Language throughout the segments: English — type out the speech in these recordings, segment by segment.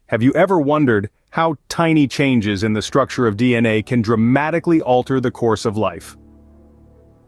Have you ever wondered how tiny changes in the structure of DNA can dramatically alter the course of life?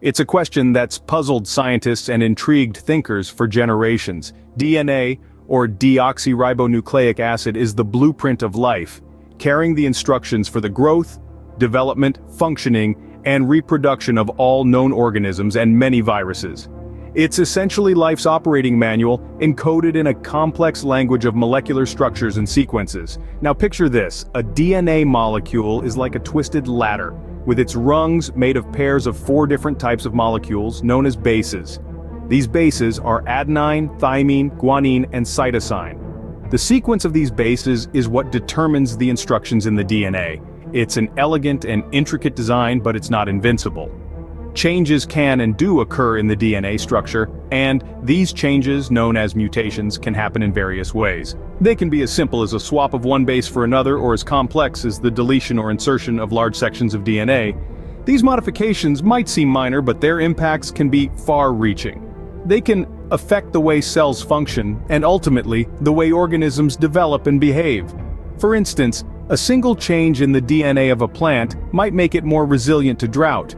It's a question that's puzzled scientists and intrigued thinkers for generations. DNA, or deoxyribonucleic acid, is the blueprint of life, carrying the instructions for the growth, development, functioning, and reproduction of all known organisms and many viruses. It's essentially life's operating manual, encoded in a complex language of molecular structures and sequences. Now picture this: a DNA molecule is like a twisted ladder, with its rungs made of pairs of 4 different types of molecules known as bases. These bases are adenine, thymine, guanine, and cytosine. The sequence of these bases is what determines the instructions in the DNA. It's an elegant and intricate design, but it's not invincible. Changes can and do occur in the DNA structure, and these changes, known as mutations, can happen in various ways. They can be as simple as a swap of one base for another, or as complex as the deletion or insertion of large sections of DNA. These modifications might seem minor, but their impacts can be far-reaching. They can affect the way cells function, and ultimately, the way organisms develop and behave. For instance, a single change in the DNA of a plant might make it more resilient to drought,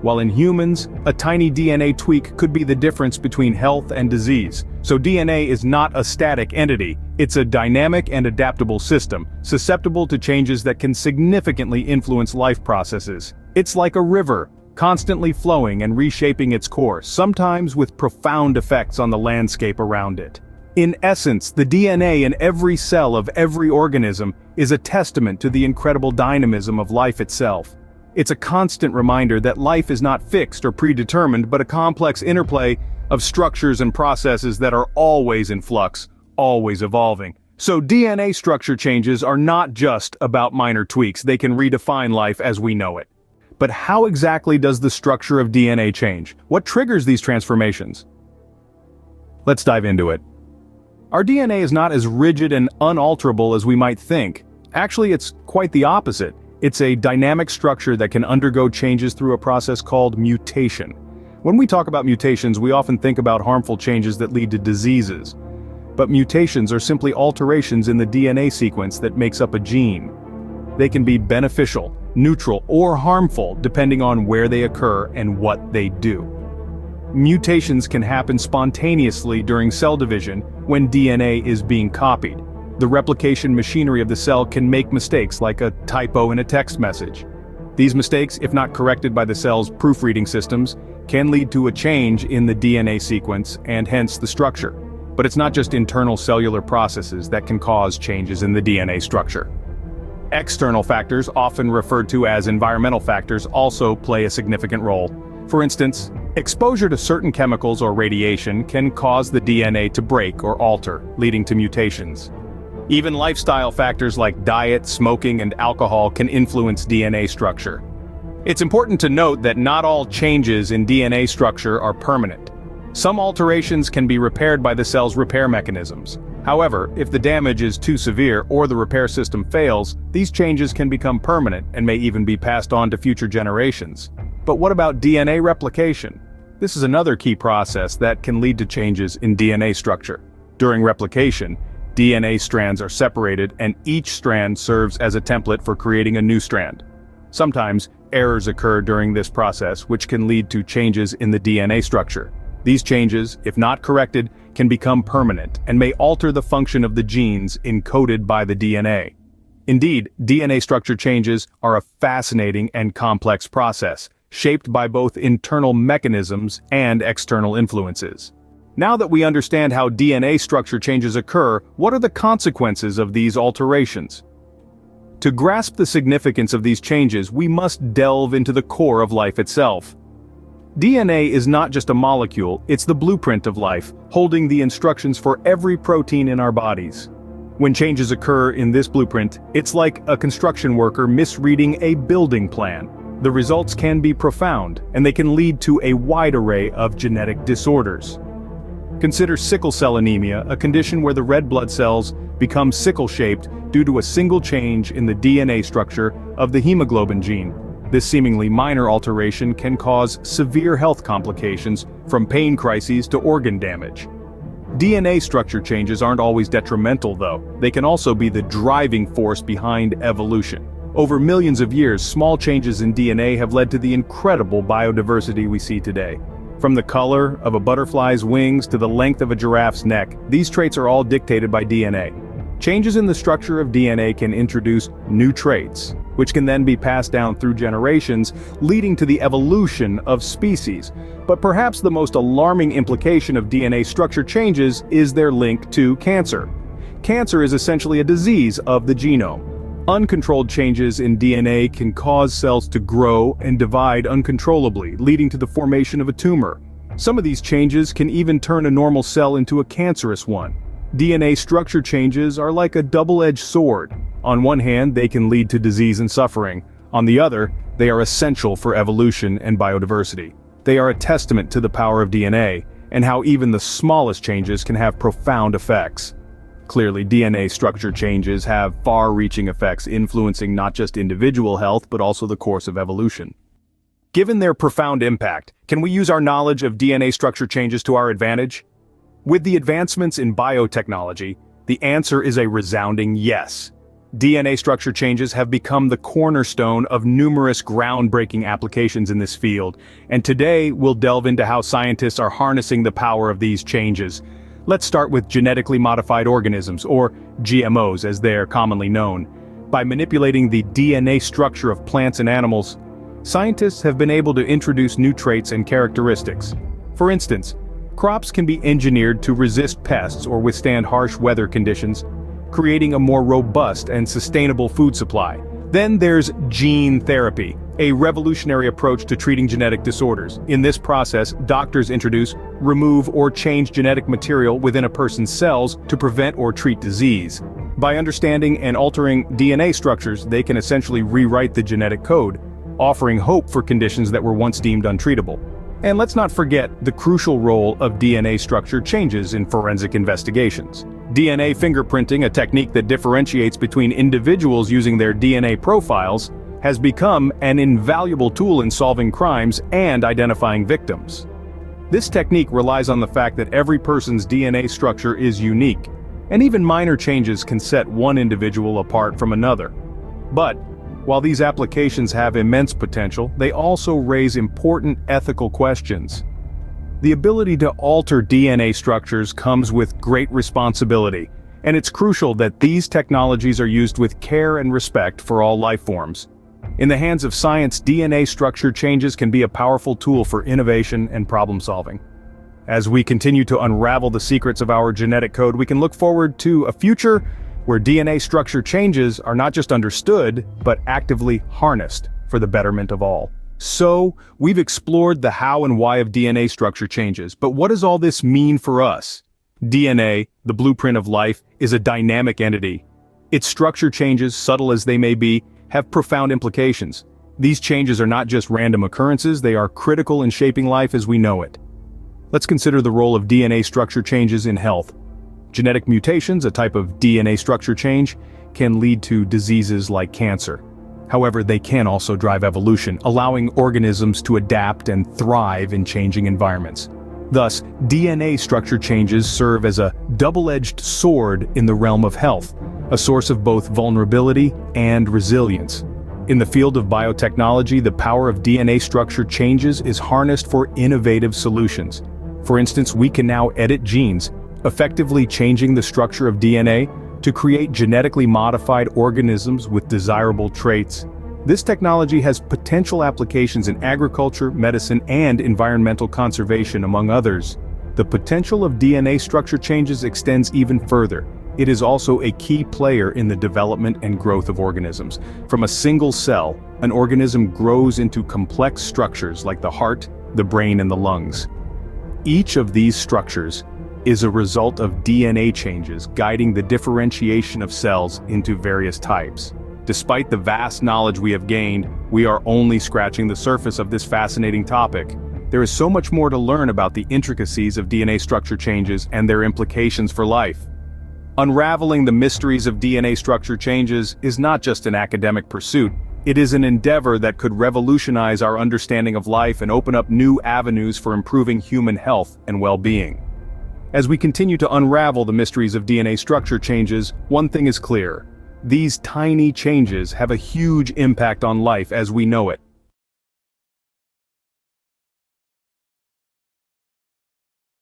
while in humans, a tiny DNA tweak could be the difference between health and disease. So DNA is not a static entity, it's a dynamic and adaptable system, susceptible to changes that can significantly influence life processes. It's like a river, constantly flowing and reshaping its course, sometimes with profound effects on the landscape around it. In essence, the DNA in every cell of every organism is a testament to the incredible dynamism of life itself. It's a constant reminder that life is not fixed or predetermined, but a complex interplay of structures and processes that are always in flux, always evolving. So DNA structure changes are not just about minor tweaks, they can redefine life as we know it. But how exactly does the structure of DNA change? What triggers these transformations? Let's dive into it. Our DNA is not as rigid and unalterable as we might think. Actually, it's quite the opposite. It's a dynamic structure that can undergo changes through a process called mutation. When we talk about mutations, we often think about harmful changes that lead to diseases. But mutations are simply alterations in the DNA sequence that makes up a gene. They can be beneficial, neutral, or harmful depending on where they occur and what they do. Mutations can happen spontaneously during cell division when DNA is being copied. The replication machinery of the cell can make mistakes like a typo in a text message. These mistakes, if not corrected by the cell's proofreading systems, can lead to a change in the DNA sequence and hence the structure. But it's not just internal cellular processes that can cause changes in the DNA structure. External factors, often referred to as environmental factors, also play a significant role. For instance, exposure to certain chemicals or radiation can cause the DNA to break or alter, leading to mutations. Even lifestyle factors like diet, smoking, and alcohol can influence DNA structure. It's important to note that not all changes in DNA structure are permanent. Some alterations can be repaired by the cell's repair mechanisms. However, if the damage is too severe or the repair system fails, these changes can become permanent and may even be passed on to future generations. But what about DNA replication? This is another key process that can lead to changes in DNA structure. During replication, DNA strands are separated and each strand serves as a template for creating a new strand. Sometimes, errors occur during this process which can lead to changes in the DNA structure. These changes, if not corrected, can become permanent and may alter the function of the genes encoded by the DNA. Indeed, DNA structure changes are a fascinating and complex process, shaped by both internal mechanisms and external influences. Now that we understand how DNA structure changes occur, what are the consequences of these alterations? To grasp the significance of these changes, we must delve into the core of life itself. DNA is not just a molecule, it's the blueprint of life, holding the instructions for every protein in our bodies. When changes occur in this blueprint, it's like a construction worker misreading a building plan. The results can be profound, and they can lead to a wide array of genetic disorders. Consider sickle cell anemia, a condition where the red blood cells become sickle-shaped due to a single change in the DNA structure of the hemoglobin gene. This seemingly minor alteration can cause severe health complications, from pain crises to organ damage. DNA structure changes aren't always detrimental, though. They can also be the driving force behind evolution. Over millions of years, small changes in DNA have led to the incredible biodiversity we see today. From the color of a butterfly's wings to the length of a giraffe's neck, these traits are all dictated by DNA. Changes in the structure of DNA can introduce new traits, which can then be passed down through generations, leading to the evolution of species. But perhaps the most alarming implication of DNA structure changes is their link to cancer. Cancer is essentially a disease of the genome. Uncontrolled changes in DNA can cause cells to grow and divide uncontrollably, leading to the formation of a tumor. Some of these changes can even turn a normal cell into a cancerous one. DNA structure changes are like a double-edged sword. On one hand, they can lead to disease and suffering. On the other, they are essential for evolution and biodiversity. They are a testament to the power of DNA, and how even the smallest changes can have profound effects. Clearly, DNA structure changes have far-reaching effects, influencing not just individual health but also the course of evolution. Given their profound impact, can we use our knowledge of DNA structure changes to our advantage? With the advancements in biotechnology, the answer is a resounding yes. DNA structure changes have become the cornerstone of numerous groundbreaking applications in this field, and today we'll delve into how scientists are harnessing the power of these changes. Let's start with genetically modified organisms, or GMOs as they're commonly known. By manipulating the DNA structure of plants and animals, scientists have been able to introduce new traits and characteristics. For instance, crops can be engineered to resist pests or withstand harsh weather conditions, creating a more robust and sustainable food supply. Then there's gene therapy, a revolutionary approach to treating genetic disorders. In this process, doctors introduce, remove, or change genetic material within a person's cells to prevent or treat disease. By understanding and altering DNA structures, they can essentially rewrite the genetic code, offering hope for conditions that were once deemed untreatable. And let's not forget the crucial role of DNA structure changes in forensic investigations. DNA fingerprinting, a technique that differentiates between individuals using their DNA profiles, has become an invaluable tool in solving crimes and identifying victims. This technique relies on the fact that every person's DNA structure is unique, and even minor changes can set one individual apart from another. But while these applications have immense potential, they also raise important ethical questions. The ability to alter DNA structures comes with great responsibility, and it's crucial that these technologies are used with care and respect for all life forms. In the hands of science, DNA structure changes can be a powerful tool for innovation and problem solving. As we continue to unravel the secrets of our genetic code, we can look forward to a future where DNA structure changes are not just understood, but actively harnessed for the betterment of all. So, we've explored the how and why of DNA structure changes, but what does all this mean for us? DNA, the blueprint of life, is a dynamic entity. Its structure changes, subtle as they may be, have profound implications. These changes are not just random occurrences, they are critical in shaping life as we know it. Let's consider the role of DNA structure changes in health. Genetic mutations, a type of DNA structure change, can lead to diseases like cancer. However, they can also drive evolution, allowing organisms to adapt and thrive in changing environments. Thus, DNA structure changes serve as a double-edged sword in the realm of health, a source of both vulnerability and resilience. In the field of biotechnology, the power of DNA structure changes is harnessed for innovative solutions. For instance, we can now edit genes, effectively changing the structure of DNA to create genetically modified organisms with desirable traits. This technology has potential applications in agriculture, medicine, and environmental conservation, among others. The potential of DNA structure changes extends even further. It is also a key player in the development and growth of organisms. From a single cell, an organism grows into complex structures like the heart, the brain, and the lungs. Each of these structures is a result of DNA changes guiding the differentiation of cells into various types. Despite the vast knowledge we have gained, we are only scratching the surface of this fascinating topic. There is so much more to learn about the intricacies of DNA structure changes and their implications for life. Unraveling the mysteries of DNA structure changes is not just an academic pursuit, it is an endeavor that could revolutionize our understanding of life and open up new avenues for improving human health and well-being. As we continue to unravel the mysteries of DNA structure changes, one thing is clear. These tiny changes have a huge impact on life as we know it.